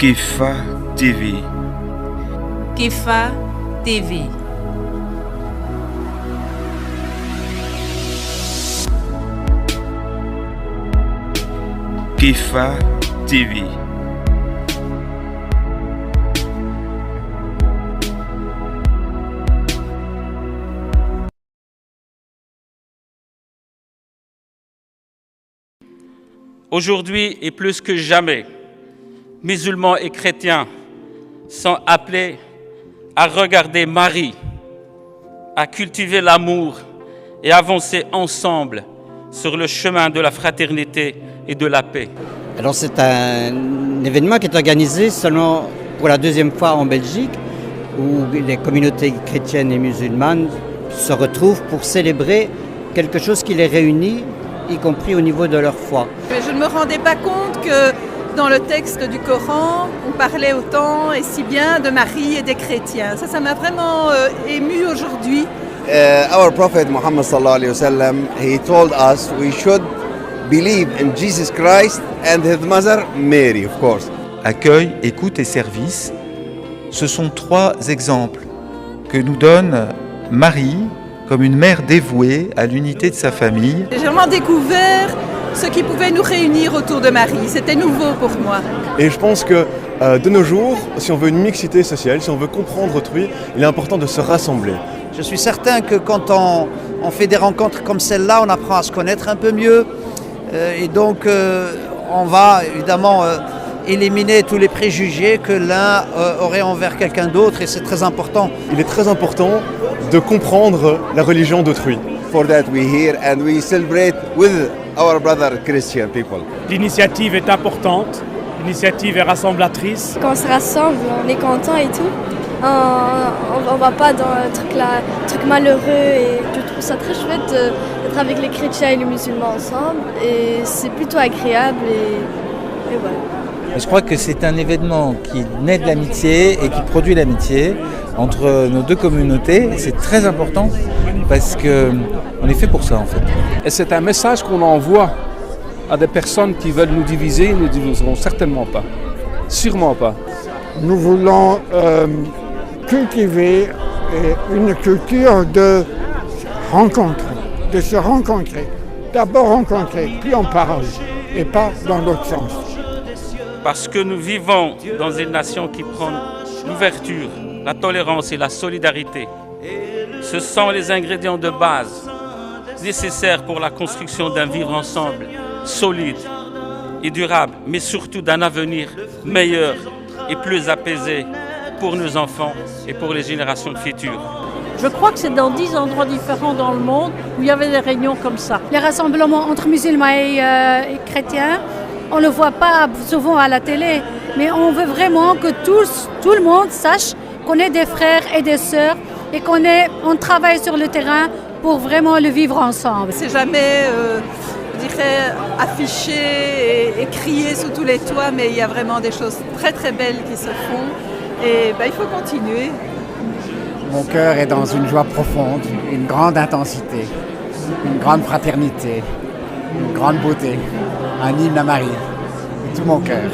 Kefa TV. Kefa TV. Kefa TV. Aujourd'hui et plus que jamais, musulmans et chrétiens sont appelés à regarder Marie, à cultiver l'amour et avancer ensemble sur le chemin de la fraternité et de la paix. Alors c'est un événement qui est organisé seulement pour la deuxième fois en Belgique, où les communautés chrétiennes et musulmanes se retrouvent pour célébrer quelque chose qui les réunit, y compris au niveau de leur foi. Mais je ne me rendais pas compte que dans le texte du Coran, on parlait autant et si bien de Marie et des chrétiens. Ça m'a vraiment ému aujourd'hui. Our Prophet Muhammad sallallahu alayhi wa sallam, he told us we should believe in Jesus Christ and his mother Mary, of course. Accueil, écoute et service, ce sont trois exemples que nous donne Marie comme une mère dévouée à l'unité de sa famille. J'ai vraiment découvert ce qui pouvait nous réunir autour de Marie. C'était nouveau pour moi. Et je pense que de nos jours, si on veut une mixité sociale, si on veut comprendre autrui, il est important de se rassembler. Je suis certain que quand on fait des rencontres comme celle-là, on apprend à se connaître un peu mieux. Et donc, on va évidemment éliminer tous les préjugés que l'un aurait envers quelqu'un d'autre. Et c'est très important. Il est très important de comprendre la religion d'autrui. For that we here and we celebrate with our brother Christian people. L'initiative est importante, l'initiative est rassemblatrice. Quand on se rassemble, on est content et tout. On va pas dans un truc malheureux et je trouve ça très chouette d'être avec les chrétiens et les musulmans ensemble et c'est plutôt agréable et voilà. Je crois que c'est un événement qui naît de l'amitié et qui produit l'amitié entre nos deux communautés. C'est très important parce qu'on est fait pour ça en fait. Et c'est un message qu'on envoie à des personnes qui veulent nous diviser. Ils ne diviseront certainement pas, sûrement pas. Nous voulons cultiver une culture de rencontre, de se rencontrer. D'abord rencontrer, puis on parle, et pas dans l'autre sens. Parce que nous vivons dans une nation qui prend l'ouverture, la tolérance et la solidarité. Ce sont les ingrédients de base nécessaires pour la construction d'un vivre ensemble solide et durable, mais surtout d'un avenir meilleur et plus apaisé pour nos enfants et pour les générations futures. Je crois que c'est dans 10 endroits différents dans le monde où il y avait des réunions comme ça. Les rassemblements entre musulmans et chrétiens, on ne le voit pas souvent à la télé, mais on veut vraiment que tout le monde sache qu'on est des frères et des sœurs et on travaille sur le terrain pour vraiment le vivre ensemble. C'est jamais, je dirais, affiché et crié sous tous les toits, mais il y a vraiment des choses très très belles qui se font et il faut continuer. Mon cœur est dans une joie profonde, une grande intensité, une grande fraternité, une grande beauté, un hymne à Marie, de tout mon cœur.